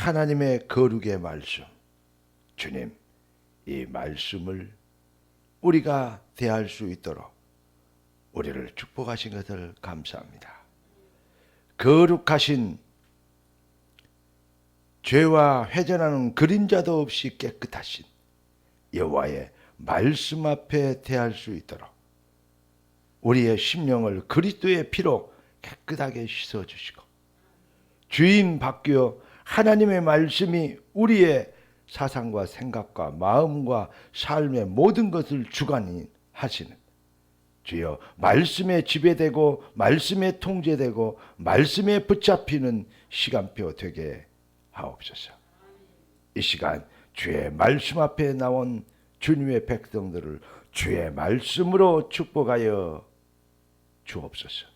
하나님의 거룩의 말씀, 주님, 이 말씀을 우리가 대할 수 있도록 우리를 축복하신 것을 감사합니다. 거룩하신 죄와 회전하는 그림자도 없이 깨끗하신 여호와의 말씀 앞에 대할 수 있도록 우리의 심령을 그리스도의 피로 깨끗하게 씻어주시고 주인 바뀌어 하나님의 말씀이 우리의 사상과 생각과 마음과 삶의 모든 것을 주관하시는 주여, 말씀에 지배되고 말씀에 통제되고 말씀에 붙잡히는 시간표 되게 하옵소서. 이 시간 주의 말씀 앞에 나온 주님의 백성들을 주의 말씀으로 축복하여 주옵소서.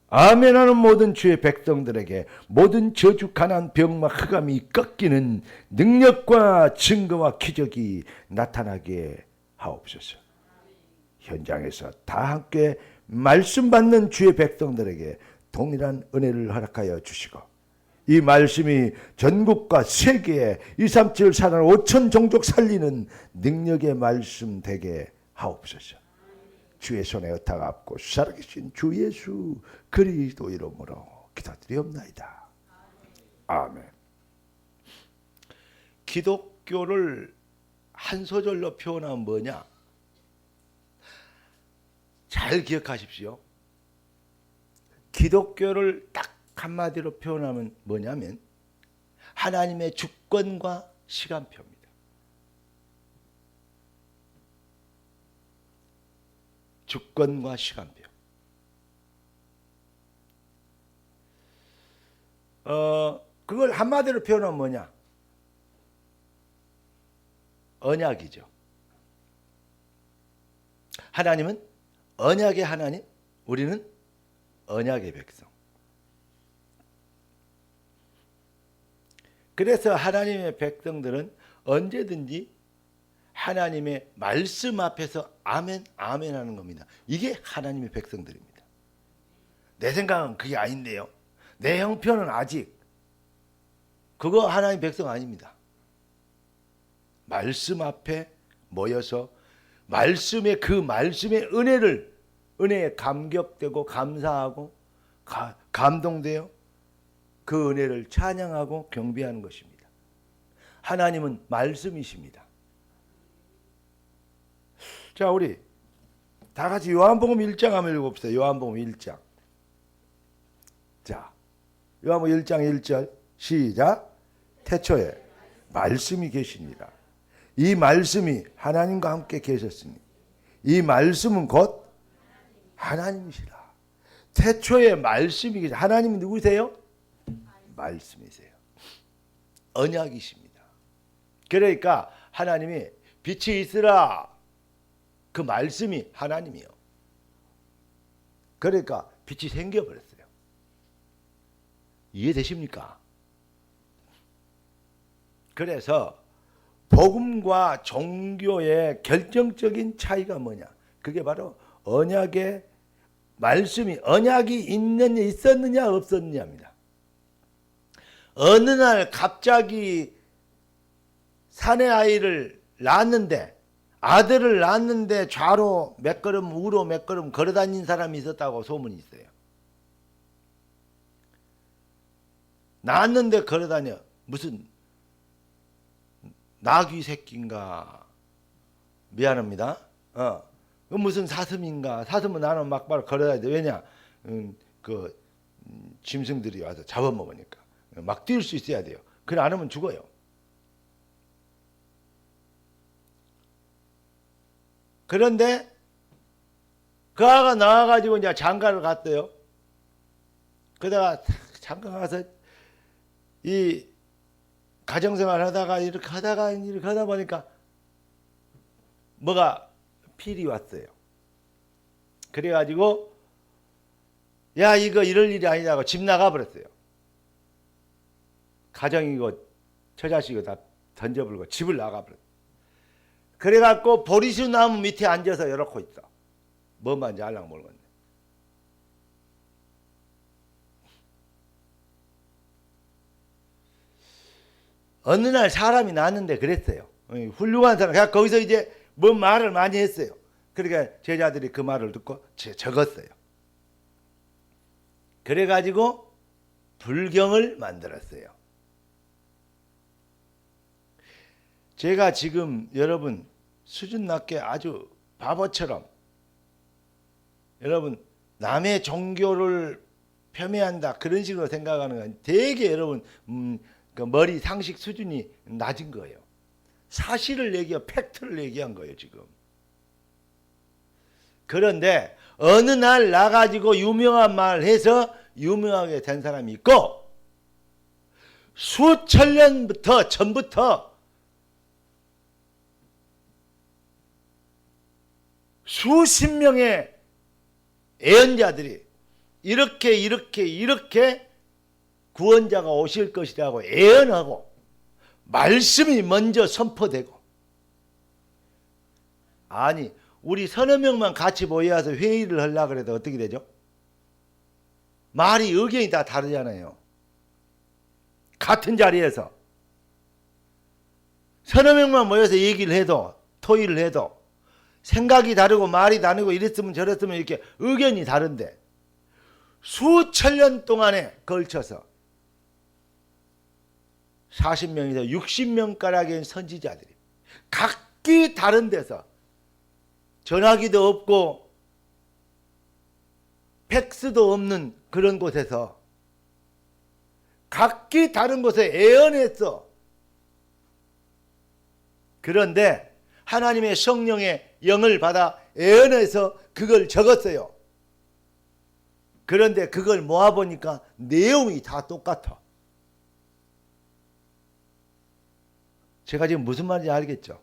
아멘하는 모든 주의 백성들에게 모든 저주, 가난, 병마, 흑암이 꺾이는 능력과 증거와 기적이 나타나게 하옵소서. 현장에서 다 함께 말씀 받는 주의 백성들에게 동일한 은혜를 허락하여 주시고 이 말씀이 전국과 세계에 237 사람 5천 종족 살리는 능력의 말씀 되게 하옵소서. 주의 손에 의탁하옵고 살아계신 주 예수 그리스도 이름으로 기도드리옵나이다. 아멘. 기독교를 한 소절로 표현하면 뭐냐? 잘 기억하십시오. 기독교를 딱 한마디로 표현하면 뭐냐면 하나님의 주권과 시간표입니다. 주권과 시간표. 그걸 한마디로 표현하면 뭐냐? 언약이죠. 하나님은 언약의 하나님, 우리는 언약의 백성. 그래서 하나님의 백성들은 언제든지 하나님의 말씀 앞에서 아멘, 아멘 하는 겁니다. 이게 하나님의 백성들입니다. 내 생각은 그게 아닌데요. 내 형편은 아직. 그거 하나님의 백성 아닙니다. 말씀 앞에 모여서 말씀의 그 말씀의 은혜에 감격되고 감사하고 감동되어 그 은혜를 찬양하고 경배하는 것입니다. 하나님은 말씀이십니다. 자, 우리 다 같이 요한복음 1장 한번 읽어봅시다. 요한복음 1장. 자, 요한복음 1장 1절 시작. 태초에 말씀이 계시니라. 이 말씀이 하나님과 함께 계셨으니 이 말씀은 곧 하나님이시라. 태초에 말씀이 계시. 하나님이 누구세요? 말씀이세요. 언약이십니다. 그러니까 하나님이 빛이 있으라. 그 말씀이 하나님이요. 그러니까 빛이 생겨버렸어요. 이해되십니까? 그래서 복음과 종교의 결정적인 차이가 뭐냐? 그게 바로 언약의 말씀이 언약이 있었느냐 없었느냐입니다. 어느 날 갑자기 사내 아이를 낳았는데 아들을 낳았는데 좌로 몇 걸음 우로 몇 걸음 걸어다닌 사람이 있었다고 소문이 있어요. 낳았는데 걸어다녀. 무슨 나귀 새끼인가? 미안합니다. 무슨 사슴인가? 사슴은 나는 막바로 걸어다녀야 돼. 왜냐? 짐승들이 와서 잡아먹으니까. 막 뛸 수 있어야 돼요. 그래 안 하면 죽어요. 그런데 그 아가 나와가지고 이제 장가를 갔대요. 그러다가 장가 가서 이 가정생활 하다가 이렇게 하다 보니까 뭐가 필이 왔어요. 그래가지고 야 이거 이럴 일이 아니라고 집 나가버렸어요. 가정이고 처자식이고 다 던져버리고 집을 나가버렸어요. 그래갖고 보리수 나무 밑에 앉아서 이러고 있어. 뭔 말인지 알랑 모르겠네. 어느 날 사람이 나왔는데 그랬어요. 훌륭한 사람. 그러니까 거기서 이제 뭔 말을 많이 했어요. 그러니까 제자들이 그 말을 듣고 적었어요. 그래가지고 불경을 만들었어요. 제가 지금 여러분 수준 낮게 아주 바보처럼 여러분 남의 종교를 폄훼한다 그런 식으로 생각하는 건 되게 여러분 그 머리 상식 수준이 낮은 거예요. 사실을 팩트를 얘기한 거예요 지금. 그런데 어느 날 나가지고 유명한 말 해서 유명하게 된 사람이 있고 수천 년부터 전부터 수십 명의 예언자들이 이렇게 구원자가 오실 것이라고 예언하고 말씀이 먼저 선포되고 아니 우리 서너 명만 같이 모여서 회의를 하려고 해도 어떻게 되죠? 말이 의견이 다 다르잖아요. 같은 자리에서 서너 명만 모여서 얘기를 해도 토의를 해도 생각이 다르고 말이 다르고 이랬으면 저랬으면 이렇게 의견이 다른데 수천 년 동안에 걸쳐서 40명에서 60명가량의 선지자들이 각기 다른 데서 전화기도 없고 팩스도 없는 그런 곳에서 각기 다른 곳에 예언했어. 그런데 하나님의 성령의 영을 받아 예언해서 그걸 적었어요. 그런데 그걸 모아보니까 내용이 다 똑같아. 제가 지금 무슨 말인지 알겠죠?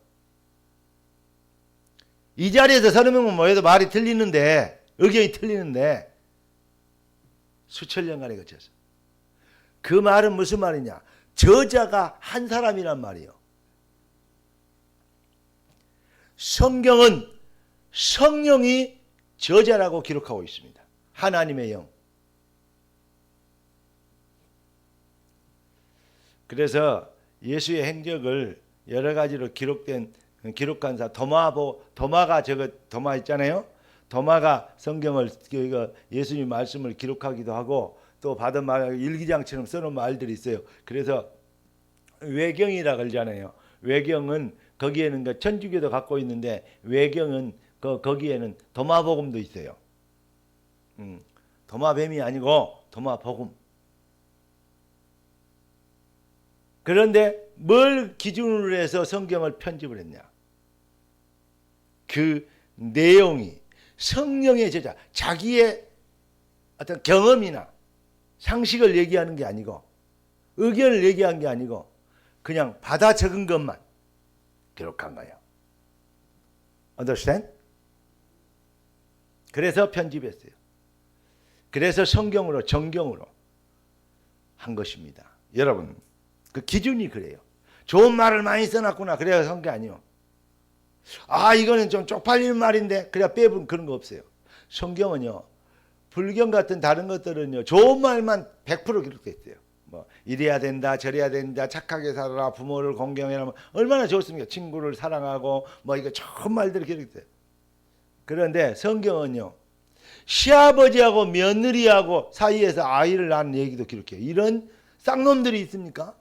이 자리에서 서너 명만 모여도 말이 틀리는데 의견이 틀리는데 수천 년간에 거쳐서 그 말은 무슨 말이냐? 저자가 한 사람이란 말이에요. 성경은 성령이 저자라고 기록하고 있습니다. 하나님의 영. 그래서 예수의 행적을 여러 가지로 기록한 사 도마가 도마 있잖아요. 도마가 성경을 예수님 말씀을 기록하기도 하고 또 받은 말 일기장처럼 써놓은 말들이 있어요. 그래서 외경이라 그러잖아요. 외경은 거기에는 천주교도 갖고 있는데 외경은 거기에는 도마복음도 있어요. 도마뱀이 아니고 도마복음. 그런데 뭘 기준으로 해서 성경을 편집을 했냐? 그 내용이 성령의 저자, 자기의 어떤 경험이나 상식을 얘기하는 게 아니고 의견을 얘기한 게 아니고 그냥 받아 적은 것만 기록한 거예요. Understand? 그래서 편집했어요. 그래서 성경으로 정경으로 한 것입니다. 여러분 그 기준이 그래요. 좋은 말을 많이 써놨구나 그래야 한 게 아니에요. 아 이거는 좀 쪽팔리는 말인데 그래야 빼본 그런 거 없어요. 성경은요 불경 같은 다른 것들은요 좋은 말만 100% 기록되어 있어요. 뭐 이래야 된다 저래야 된다 착하게 살아라 부모를 공경해라 얼마나 좋습니까? 친구를 사랑하고 뭐 이거 좋은 말들이 기록돼요. 그런데 성경은요 시아버지하고 며느리하고 사이에서 아이를 낳는 얘기도 기록해요. 이런 쌍놈들이 있습니까?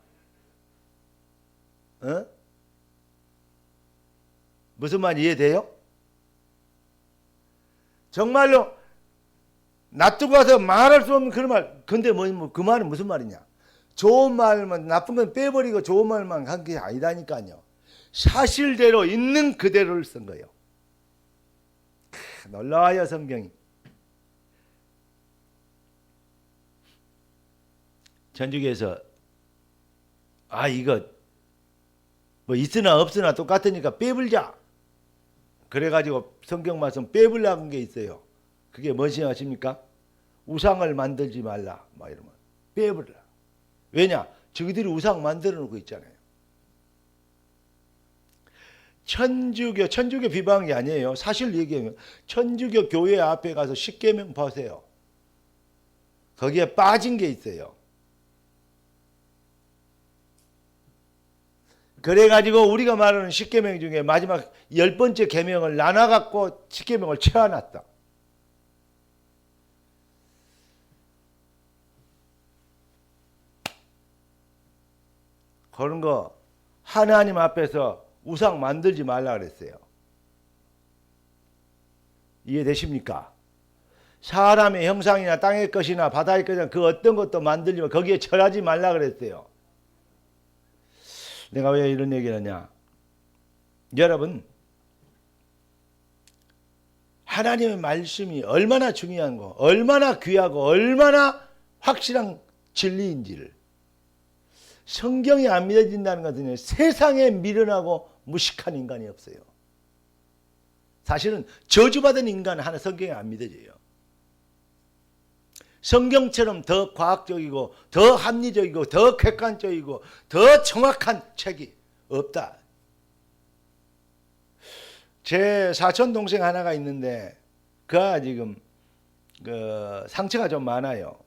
어? 무슨 말 이해돼요? 정말로 놔두고 가서 말할 수 없는 그런 말. 근데 그 말은 무슨 말이냐? 좋은 말만 나쁜 건 빼버리고 좋은 말만 한 게 아니다니까요. 사실대로 있는 그대로를 쓴 거예요. 놀라워요 성경이. 천주교에서 이거 뭐 있으나 없으나 똑같으니까 빼불자. 그래가지고 성경 말씀 빼불라는 게 있어요. 그게 무엇이 아십니까? 우상을 만들지 말라. 막 이러면 빼불라. 왜냐? 저기들이 우상 만들어 놓고 있잖아요. 천주교 비방이 아니에요. 사실 얘기하면 천주교 교회 앞에 가서 십계명 보세요. 거기에 빠진 게 있어요. 그래가지고 우리가 말하는 십계명 중에 마지막 10번째 계명을 나눠갖고 십계명을 채워놨다. 그런 거 하나님 앞에서 우상 만들지 말라 그랬어요. 이해되십니까? 사람의 형상이나 땅의 것이나 바다의 것이나 그 어떤 것도 만들지 마. 거기에 절하지 말라 그랬어요. 내가 왜 이런 얘기를 하냐? 여러분, 하나님의 말씀이 얼마나 중요한 거, 얼마나 귀하고 얼마나 확실한 진리인지를 성경이 안 믿어진다는 것은 세상에 미련하고 무식한 인간이 없어요. 사실은 저주받은 인간 하나 성경에 안 믿어져요. 성경처럼 더 과학적이고 더 합리적이고 더 객관적이고 더 정확한 책이 없다. 제 사촌 동생 하나가 있는데 그가 지금 상처가 좀 많아요.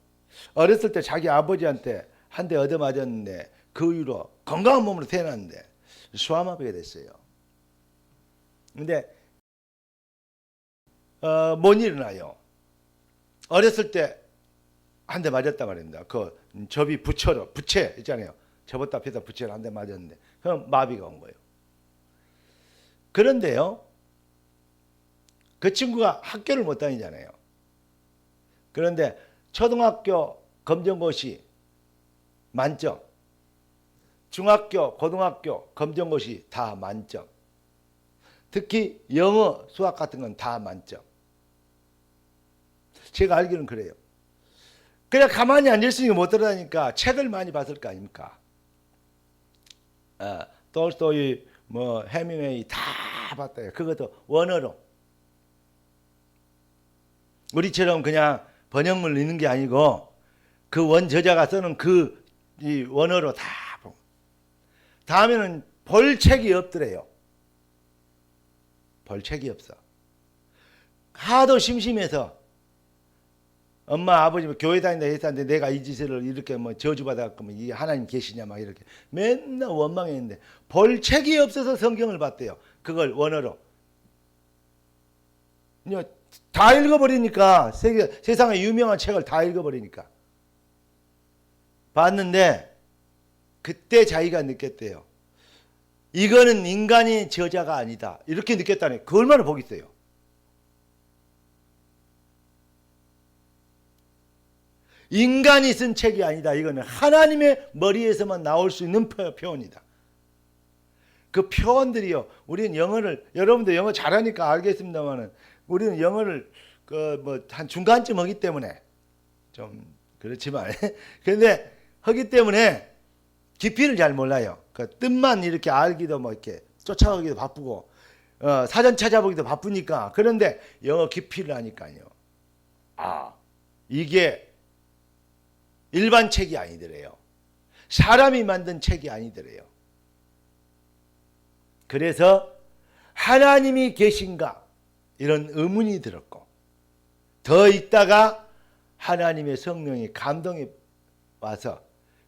어렸을 때 자기 아버지한테 한 대 얻어맞았는데 그 이후로 건강한 몸으로 태어났는데 수아마비가 됐어요. 근데 못 일어나요. 어렸을 때 한 대 맞았단 말입니다. 그 접이 부채 있잖아요. 접었다 폈다 부채를 한 대 맞았는데 그럼 마비가 온 거예요. 그런데요, 그 친구가 학교를 못 다니잖아요. 그런데 초등학교 검정고시 만점, 중학교, 고등학교 검정고시 다 만점, 특히 영어, 수학 같은 건 다 만점. 제가 알기로는 그래요. 그냥 가만히 앉아있으니까 못 들어다니까 책을 많이 봤을 거 아닙니까? 톨스토이, 해밍웨이 다 봤다요. 그것도 원어로. 우리처럼 그냥 번역물 읽는 게 아니고 그 원저자가 쓰는 이 원어로 다 보고. 다음에는 볼 책이 없더래요. 볼 책이 없어. 하도 심심해서 엄마 아버지 교회 다닌다 했었는데 내가 이 짓을 이렇게 저주받았고 이 하나님 계시냐 막 이렇게 맨날 원망했는데 볼 책이 없어서 성경을 봤대요. 그걸 원어로. 다 읽어버리니까 세상에 유명한 책을 다 읽어버리니까 봤는데 그때 자기가 느꼈대요. 이거는 인간의 저자가 아니다. 이렇게 느꼈다니 그 얼마나 복이 있어요. 인간이 쓴 책이 아니다. 이거는 하나님의 머리에서만 나올 수 있는 표현이다. 그 표현들이요. 우리는 영어를 여러분들 영어 잘하니까 알겠습니다만은 우리는 영어를 한 중간쯤 하기 때문에 좀 그렇지만 그런데 하기 때문에 깊이를 잘 몰라요. 그 뜻만 이렇게 알기도 이렇게 쫓아가기도 바쁘고 사전 찾아보기도 바쁘니까. 그런데 영어 깊이를 아니까요. 이게 일반 책이 아니더래요. 사람이 만든 책이 아니더래요. 그래서 하나님이 계신가 이런 의문이 들었고 더 있다가 하나님의 성령이 감동이 와서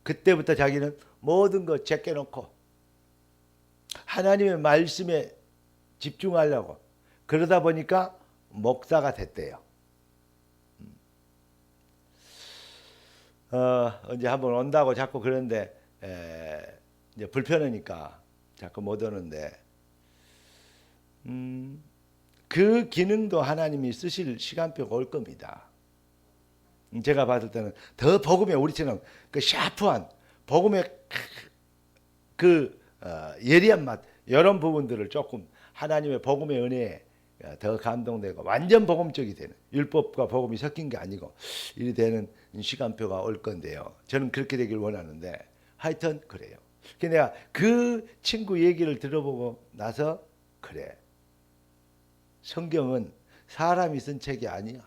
그때부터 자기는 모든 것 제껴놓고 하나님의 말씀에 집중하려고 그러다 보니까 목사가 됐대요. 언제 한번 온다고 자꾸 그러는데 이제 불편하니까 자꾸 못 오는데 그 기능도 하나님이 쓰실 시간표가 올 겁니다. 제가 봤을 때는 더 복음에 우리처럼 그 샤프한 복음의 예리한 맛 이런 부분들을 조금 하나님의 복음의 은혜에 더 감동되고 완전 복음적이 되는 율법과 복음이 섞인 게 아니고 이리 되는 시간표가 올 건데요. 저는 그렇게 되길 원하는데 하여튼 그래요. 내가 그 친구 얘기를 들어보고 나서 그래. 성경은 사람이 쓴 책이 아니야.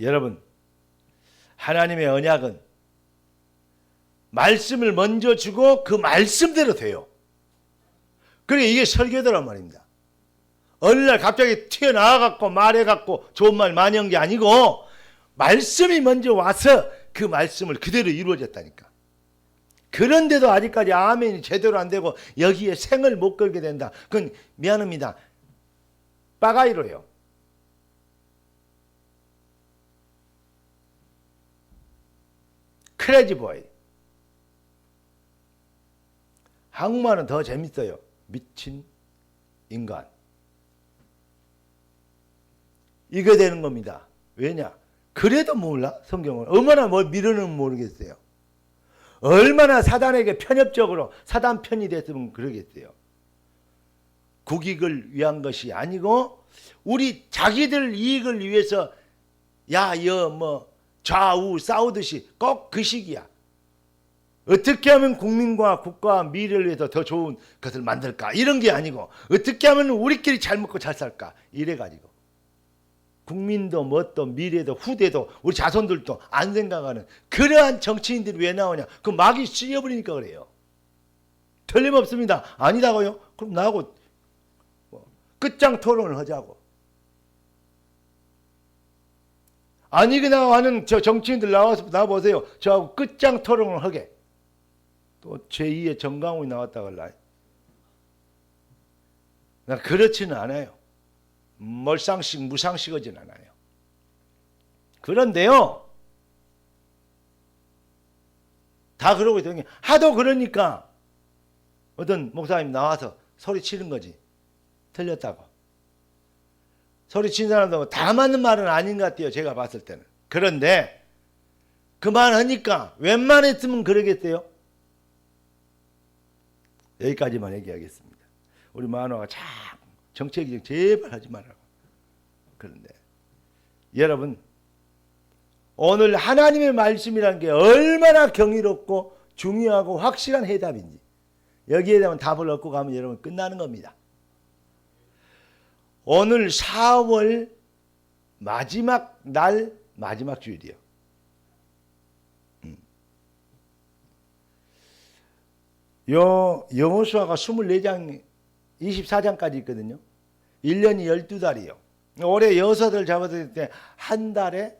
여러분, 하나님의 언약은 말씀을 먼저 주고 그 말씀대로 돼요. 그래 이게 설교더란 말입니다. 어느 날 갑자기 튀어나와갖고 말해갖고 좋은 말 많이 한 게 아니고 말씀이 먼저 와서 그 말씀을 그대로 이루어졌다니까. 그런데도 아직까지 아멘이 제대로 안 되고 여기에 생을 못 걸게 된다. 그건 미안합니다. 빠가이로요. 크레이지보이. 한국말은 더 재밌어요. 미친 인간. 이거 되는 겁니다. 왜냐? 그래도 몰라? 성경을. 얼마나 뭘 미루는 모르겠어요. 얼마나 사단에게 편협적으로 사단 편이 됐으면 그러겠어요. 국익을 위한 것이 아니고 우리 자기들 이익을 위해서 좌우 싸우듯이 꼭 그 시기야. 어떻게 하면 국민과 국가와 미래를 위해서 더 좋은 것을 만들까? 이런 게 아니고 어떻게 하면 우리끼리 잘 먹고 잘 살까? 이래가지고 국민도 뭣도 미래도 후대도 우리 자손들도 안 생각하는 그러한 정치인들이 왜 나오냐? 그 막이 씌어버리니까 그래요. 틀림없습니다. 아니다고요? 그럼 나하고 끝장 토론을 하자고. 아니거나 하는 저 정치인들 나와보세요. 저하고 끝장 토론을 하게. 또 제2의 정강훈이 나왔다 갈라. 그렇지는 않아요. 멀상식 무상식하진 않아요. 그런데요, 다 그러고 있더니 하도 그러니까 어떤 목사님 나와서 소리치는 거지. 틀렸다고. 소리친 사람도 다 맞는 말은 아닌 것 같아요. 제가 봤을 때는. 그런데 그만하니까 웬만했으면 그러겠어요. 여기까지만 얘기하겠습니다. 우리 만화가 참 정책이 제발 하지 말라고. 그런데 여러분, 오늘 하나님의 말씀이라는 게 얼마나 경이롭고 중요하고 확실한 해답인지 여기에 대한 답을 얻고 가면 여러분 끝나는 겁니다. 오늘 4월 마지막 날 마지막 주일이요. 여호수아가 24장 24장까지 있거든요. 1년이 12달이요. 올해 여섯을 잡았을 때 한 달에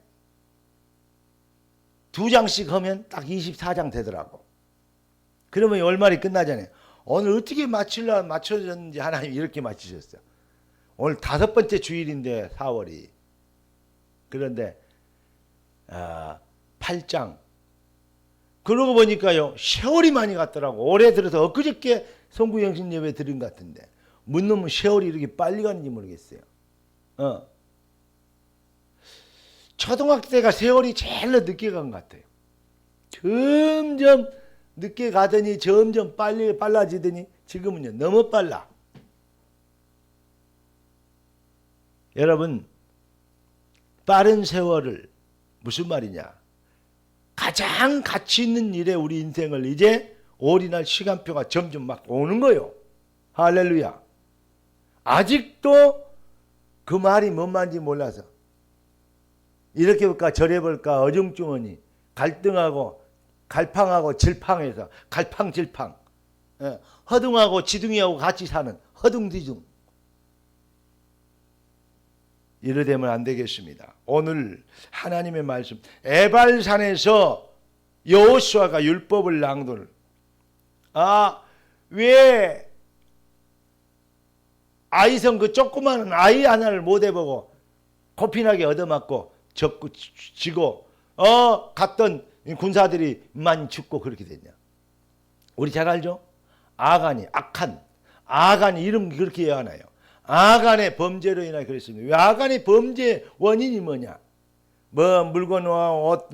2장씩 하면 딱 24장 되더라고. 그러면 월말이 끝나잖아요. 오늘 어떻게 맞춰졌는지 하나님 이렇게 맞추셨어요. 오늘 5번째 주일인데 4월이. 그런데 8장. 그러고 보니까요. 세월이 많이 갔더라고. 올해 들어서 엊그저께 성구영신 예배 드린 것 같은데 문 놈은 세월이 이렇게 빨리 가는지 모르겠어요. 초등학교 때가 세월이 제일 늦게 간 것 같아요. 점점 늦게 가더니 점점 빨라지더니 지금은요 너무 빨라. 여러분, 빠른 세월을 무슨 말이냐? 가장 가치 있는 일에 우리 인생을 이제 올인할 시간표가 점점 막 오는 거요. 할렐루야. 아직도 그 말이 뭔 말인지 몰라서 이렇게 볼까 저래 볼까 어중중하니 갈등하고 갈팡하고 질팡해서 갈팡질팡, 허둥하고 지둥이하고 같이 사는 허둥지둥. 이러되면 안 되겠습니다. 오늘 하나님의 말씀 에발산에서 여호수아가 율법을 낭독을 왜 아이성 그 조그마한 아이 하나를 못 해보고 고핀하게 얻어맞고 지고 갔던 군사들이 많이 죽고 그렇게 됐냐? 우리 잘 알죠? 악한 이름 그렇게 해야 하나요? 아간의 범죄로 인하여 그랬습니다. 왜 아간의 범죄 원인이 뭐냐? 물건과 옷,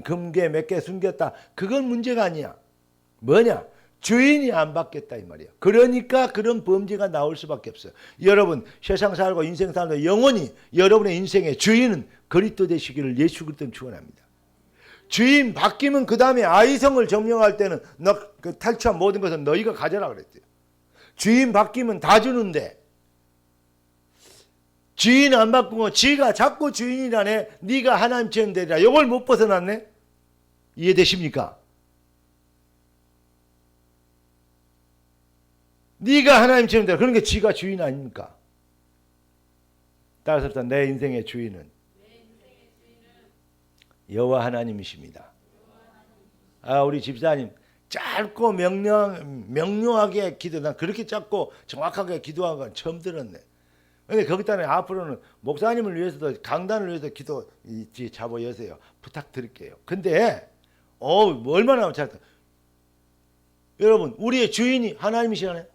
금괴 몇 개 숨겼다. 그건 문제가 아니야. 뭐냐? 주인이 안 받겠다 이 말이야. 그러니까 그런 범죄가 나올 수밖에 없어요. 여러분 세상 살고 인생 살고 영원히 여러분의 인생의 주인은 그리스도 되시기를 예수 그리스도는 축원합니다. 주인 바뀌면 그 다음에 아이성을 점령할 때는 그 탈취한 모든 것은 너희가 가져라 그랬대요. 주인 바뀌면 다 주는데 주인 안 바꾸고 지가 자꾸 주인이라네. 네가 하나님처럼 되리라. 이걸 못 벗어났네. 이해되십니까? 네가 하나님처럼 되라. 그러니까 지가 주인 아닙니까? 따라서 내 인생의 주인은 여호와 하나님이십니다. 우리 집사님 짧고 명료하게 기도, 난 그렇게 짧고 정확하게 기도한 건 처음 들었네. 근데 거기다가 앞으로는 목사님을 위해서도 강단을 위해서 기도 잡아 여세요. 부탁드릴게요. 근데 얼마나 잘했다. 여러분, 우리의 주인이 하나님이시잖아요.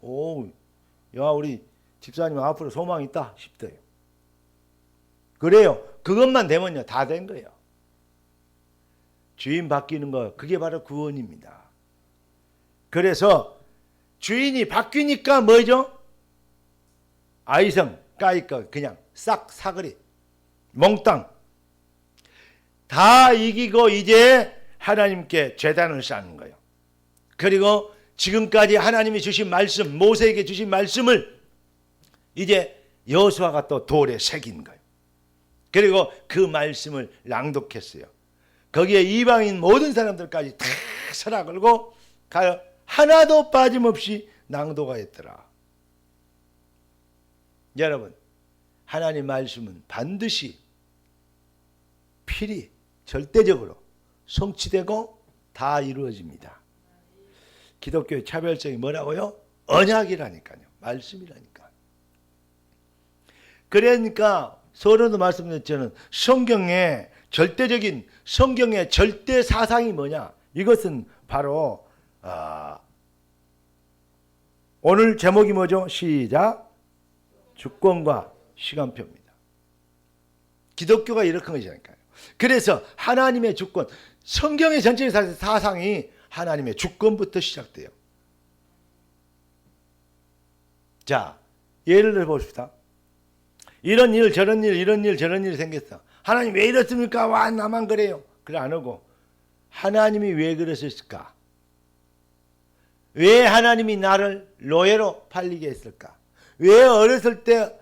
야, 우리 집사님 앞으로 소망이 있다 싶대요. 그래요. 그것만 되면요, 다 된 거예요. 주인 바뀌는 거, 그게 바로 구원입니다. 그래서 주인이 바뀌니까 뭐죠? 아이성, 까이꺼, 그냥 싹 사거리, 몽땅 다 이기고 이제 하나님께 제단을 쌓는 거예요. 그리고 지금까지 하나님이 주신 말씀, 모세에게 주신 말씀을 이제 여호수아가 또 돌에 새긴 거예요. 그리고 그 말씀을 낭독했어요. 거기에 이방인 모든 사람들까지 다 서라 걸고 하나도 빠짐없이 낭독하였더라. 여러분, 하나님 말씀은 반드시 필히 절대적으로 성취되고 다 이루어집니다. 기독교의 차별성이 뭐라고요? 언약이라니까요. 말씀이라니까. 그러니까 서론도 말씀드렸지만 성경의 절대적인 성경의 절대 사상이 뭐냐? 이것은 바로 오늘 제목이 뭐죠? 시작. 주권과 시간표입니다. 기독교가 이렇게 한 것이니까요. 그래서 하나님의 주권, 성경의 전체 사상이 하나님의 주권부터 시작돼요. 자, 예를 들어 봅시다. 이런 일, 저런 일, 이런 일, 저런 일이 생겼어. 하나님 왜 이렇습니까? 와, 나만 그래요. 그래 안 하고 하나님이 왜 그러셨을까? 왜 하나님이 나를 노예로 팔리게 했을까? 왜 어렸을 때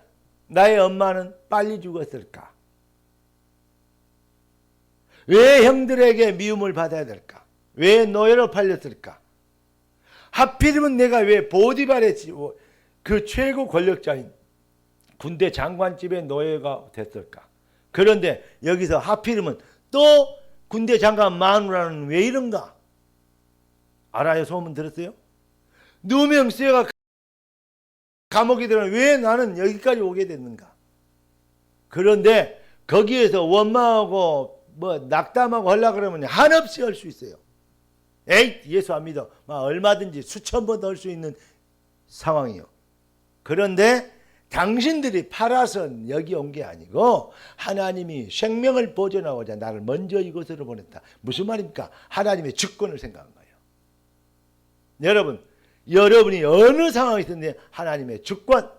나의 엄마는 빨리 죽었을까? 왜 형들에게 미움을 받아야 될까? 왜 노예로 팔렸을까? 하필이면 내가 왜 보디발의 그 최고 권력자인 군대 장관집의 노예가 됐을까? 그런데 여기서 하필이면 또 군대 장관 마누라는 왜 이런가? 알아요? 소문 들었어요? 누명쓰여가 감옥에 들어가 왜 나는 여기까지 오게 됐는가? 그런데 거기에서 원망하고 낙담하고 하려고 그러면 한없이 할 수 있어요. 에이, 예수 안 믿어. 얼마든지 수천 번도 할 수 있는 상황이요. 그런데 당신들이 팔아서 여기 온 게 아니고 하나님이 생명을 보존하고자 나를 먼저 이곳으로 보냈다. 무슨 말입니까? 하나님의 주권을 생각한 거예요. 여러분이 어느 상황에 있든지 하나님의 주권,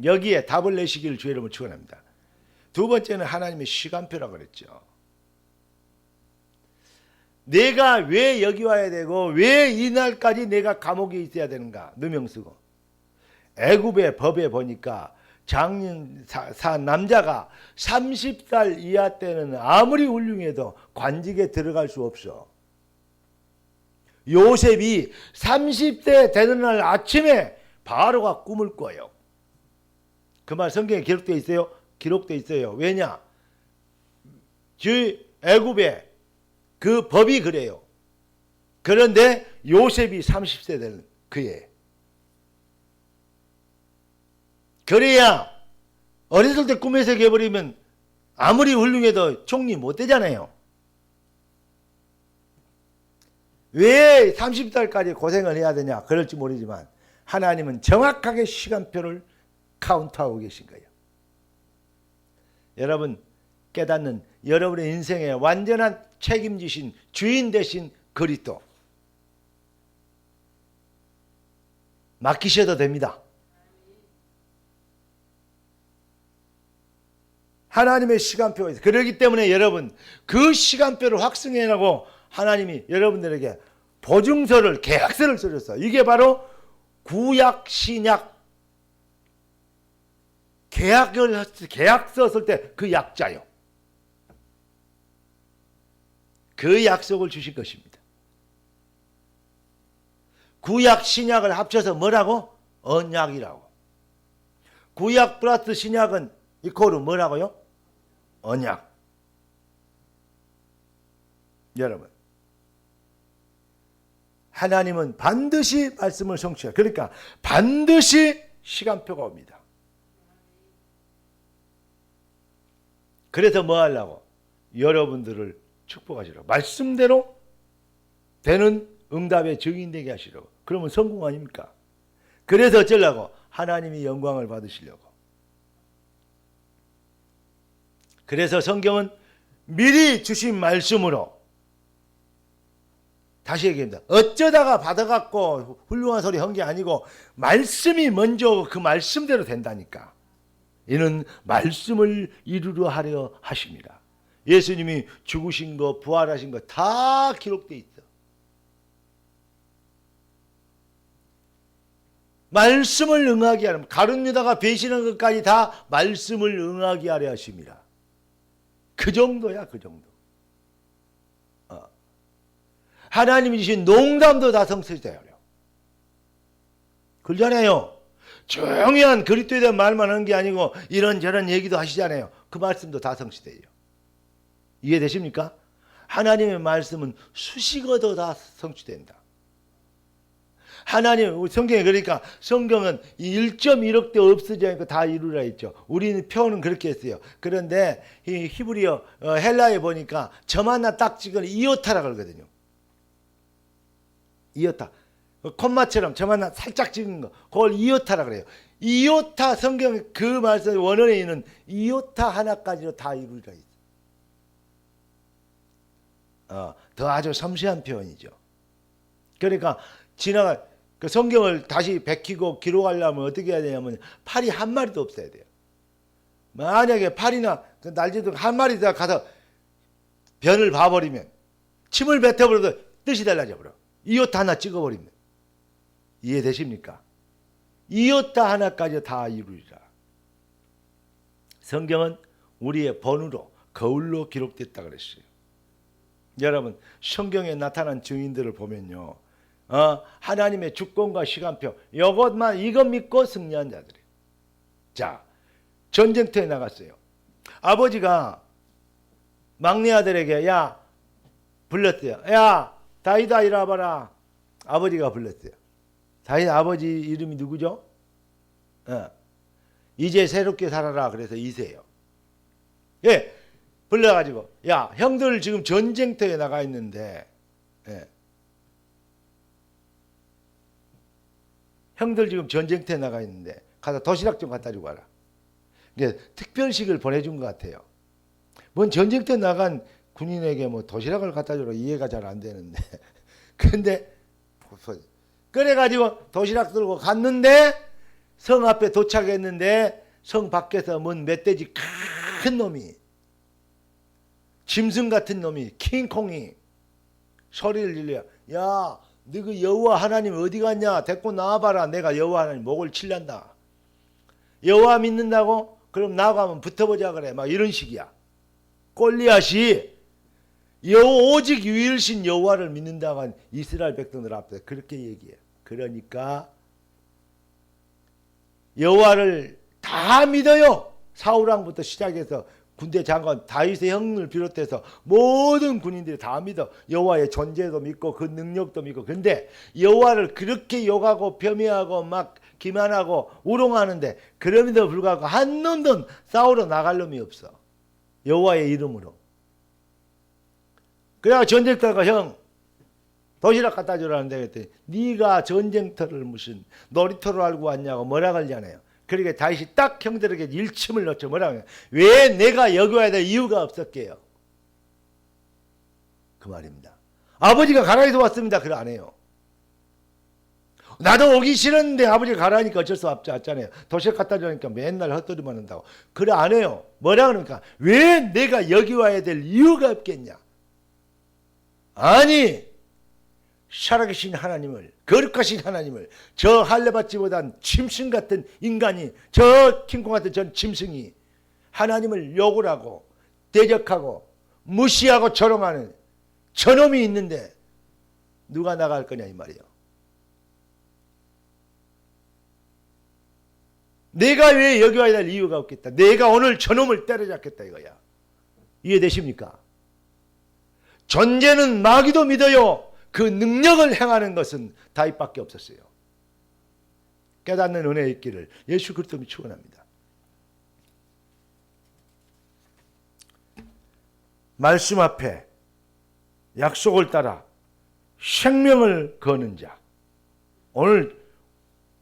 여기에 답을 내시기를 주의 이름으로 축원합니다. 두 번째는 하나님의 시간표라고 그랬죠. 내가 왜 여기 와야 되고 왜 이날까지 내가 감옥에 있어야 되는가? 누명 쓰고. 애굽의 법에 보니까 장년 남자가 30살 이하 때는 아무리 훌륭해도 관직에 들어갈 수 없어. 요셉이 30대 되는 날 아침에 바로가 꿈을 꿔요. 그 말 성경에 기록되어 있어요? 기록되어 있어요. 왜냐? 애굽의 그 법이 그래요. 그런데 요셉이 30세 되는 그해. 그래야 어렸을 때 꿈에서 깨버리면 아무리 훌륭해도 총리 못 되잖아요. 왜 30살까지 고생을 해야 되냐? 그럴지 모르지만 하나님은 정확하게 시간표를 카운트하고 계신 거예요. 여러분 깨닫는 여러분의 인생에 완전한 책임지신 주인 되신 그리스도 맡기셔도 됩니다. 하나님의 시간표가 있어요. 그렇기 때문에 여러분 그 시간표를 확증해내고 하나님이 여러분들에게 보증서를 계약서를 써줬어요. 이게 바로 구약 신약 계약서 쓸 때 그 약자요. 그 약속을 주실 것입니다. 구약 신약을 합쳐서 뭐라고? 언약이라고. 구약 플러스 신약은 이코르 뭐라고요? 언약. 여러분, 하나님은 반드시 말씀을 성취해요. 그러니까 반드시 시간표가 옵니다. 그래서 뭐 하려고? 여러분들을 축복하시라고. 말씀대로 되는 응답의 증인되게 하시라고. 그러면 성공 아닙니까? 그래서 어쩌려고? 하나님이 영광을 받으시려고. 그래서 성경은 미리 주신 말씀으로, 다시 얘기합니다. 어쩌다가 받아갖고 훌륭한 소리 한 게 아니고 말씀이 먼저 그 말씀대로 된다니까. 이는 말씀을 이루려 하려 하십니다. 예수님이 죽으신 거 부활하신 거 다 기록되어 있어. 말씀을 응하게 하려, 가룟 유다가 배신한 것까지 다 말씀을 응하게 하려 하십니다. 그 정도야, 그 정도. 하나님이 주신 농담도 다 성취돼야 해요. 그러잖아요. 조용히 한 그리스도에 대한 말만 하는 게 아니고 이런저런 얘기도 하시잖아요. 그 말씀도 다 성취돼요. 이해되십니까? 하나님의 말씀은 수식어도 다 성취된다. 하나님, 성경에 그러니까 성경은 1.1억대 없어지니까 다 이루라 했죠. 우리는 표현은 그렇게 했어요. 그런데 이 히브리어 헬라에 보니까 점 하나 딱 찍으면 이오타라 그러거든요. 이오타. 콤마처럼 점 하나 살짝 찍은 거. 그걸 이오타라 그래요. 이오타 성경 그 말씀 원어에 있는 이오타 하나까지도 다 이루리라 했어요. 더 아주 섬세한 표현이죠. 그러니까 지나가 그 성경을 다시 베끼고 기록하려면 어떻게 해야 되냐면 팔이 한 마리도 없어야 돼요. 만약에 팔이나 그 날개도 한 마리 더 가서 변을 봐버리면 침을 뱉어버려도 뜻이 달라져 버려. 이오타 하나 찍어버리면. 이해되십니까? 이오타 하나까지 다 이루리라. 성경은 우리의 번호로 거울로 기록됐다 그랬어요. 여러분, 성경에 나타난 증인들을 보면요, 하나님의 주권과 시간표, 이것 믿고 승리한 자들이에요. 자, 전쟁터에 나갔어요. 아버지가 막내 아들에게 불렀어요. 야, 다윗아 이리 와봐라. 아버지가 불렀어요. 다윗 아버지 이름이 누구죠? 이제 새롭게 살아라. 그래서 이세요. 예, 불러가지고 형들 지금 전쟁터에 나가 있는데, 형들 지금 전쟁터에 나가 있는데 가서 도시락 좀 갖다 주고 와라. 이게 특별식을 보내준 것 같아요. 뭔 전쟁터에 나간 군인에게 뭐 도시락을 갖다 주라 이해가 잘 안 되는데 근데 그래가지고 도시락 들고 갔는데 성 앞에 도착했는데 성 밖에서 뭔 멧돼지 큰 놈이, 짐승 같은 놈이, 킹콩이 소리를 질러요. 야, 너 그 여호와 하나님 어디 갔냐? 데리고 나와봐라. 내가 여호와 하나님 목을 칠란다. 여호와 믿는다고? 그럼 나가면 붙어보자 그래. 막 이런 식이야. 골리앗이 오직 유일신 여호와를 믿는다고 한 이스라엘 백성들 앞에서 그렇게 얘기해요. 그러니까 여호와를 다 믿어요. 사울왕부터 시작해서 군대 장관 다윗의 형을 비롯해서 모든 군인들이 다 믿어. 여호와의 존재도 믿고 그 능력도 믿고. 근데 여호와를 그렇게 욕하고 폄훼하고 막 기만하고 우롱하는데 그럼에도 불구하고 한 놈도 싸우러 나갈 놈이 없어. 여호와의 이름으로. 그래야 전쟁터가 형 도시락 갖다 주라는데 그랬더니 네가 전쟁터를 무슨 놀이터로 알고 왔냐고 뭐라 그러잖아요. 그러니까 다윗이 딱 형들에게 일침을 넣죠. 뭐라고 해요? 왜 내가 여기 와야 될 이유가 없었게요? 그 말입니다. 아버지가 가라 해서 왔습니다. 그래 안 해요. 나도 오기 싫었는데 아버지가 가라니까 어쩔 수 없잖아요. 도시락 갖다 주니까 맨날 헛소리만 한다고. 그래 안 해요. 뭐라 그러니까 왜 내가 여기 와야 될 이유가 없겠냐? 아니, 살아계신 하나님을, 거룩하신 하나님을 저 할례받지보단 짐승 같은 인간이, 저 킹콩 같은 전 짐승이 하나님을 욕을 하고 대적하고 무시하고 조롱하는 저놈이 있는데 누가 나갈 거냐 이 말이에요. 내가 왜 여기 와야 될 이유가 없겠다. 내가 오늘 저놈을 때려잡겠다 이거야. 이해되십니까? 존재는 마귀도 믿어요. 그 능력을 행하는 것은 다윗밖에 없었어요. 깨닫는 은혜의 있기를 예수 그리스도로 축원합니다. 말씀 앞에 약속을 따라 생명을 거는 자. 오늘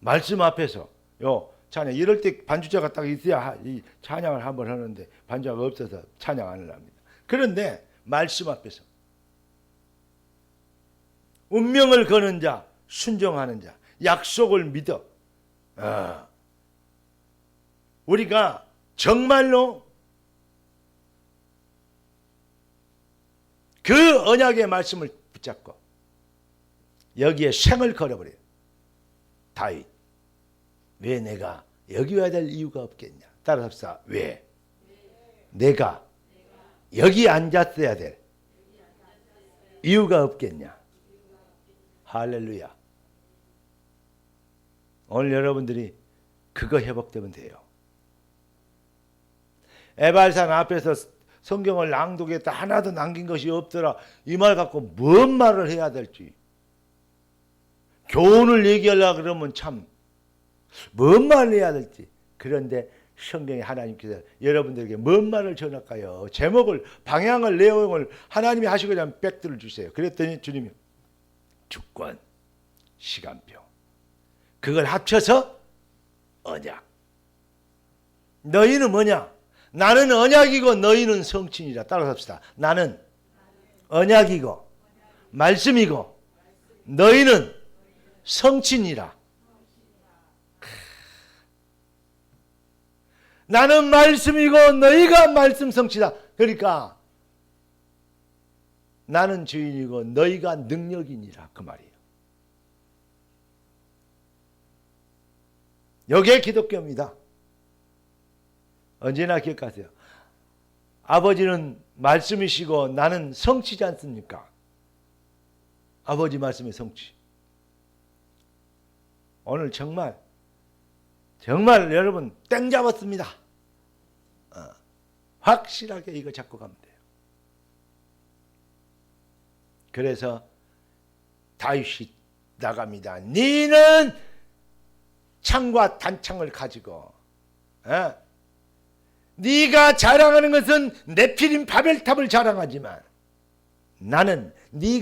말씀 앞에서 찬양 이럴 때 반주자가 딱 있어야 이 찬양을 한번 하는데 반주자가 없어서 찬양 안 합니다. 그런데 말씀 앞에서 운명을 거는 자, 순종하는 자, 약속을 믿어. 우리가 정말로 그 언약의 말씀을 붙잡고 여기에 생을 걸어버려요. 다윗, 왜 내가 여기 와야 될 이유가 없겠냐? 따라서 합시다. 왜? 내가 여기 앉았어야 될 이유가 없겠냐? 할렐루야. 오늘 여러분들이 그거 회복되면 돼요. 에발산 앞에서 성경을 낭독했다 하나도 남긴 것이 없더라. 이 말 갖고 뭔 말을 해야 될지. 교훈을 얘기하려고 그러면 참 뭔 말을 해야 될지. 그런데 성경에 하나님께서 여러분들에게 뭔 말을 전할까요? 제목을, 방향을, 내용을 하나님이 하시고자 하면 백들을 주세요. 그랬더니 주님이 주권, 시간표. 그걸 합쳐서 언약. 너희는 뭐냐? 나는 언약이고 너희는 성친이라. 따라서 합시다. 나는 언약이고 말씀이고 너희는 성친이라. 나는 말씀이고 너희가 말씀 성취다. 그러니까 나는 주인이고 너희가 능력이니라. 그 말이에요. 이게 기독교입니다. 언제나 기억하세요. 아버지는 말씀이시고 나는 성취지 않습니까? 아버지 말씀의 성취. 오늘 정말 여러분 땡 잡았습니다. 확실하게 이거 잡고 가면 돼요. 그래서 다윗이 나갑니다. 너는 창과 단창을 가지고 네가 자랑하는 것은 네피림 바벨탑을 자랑하지만 나는 네가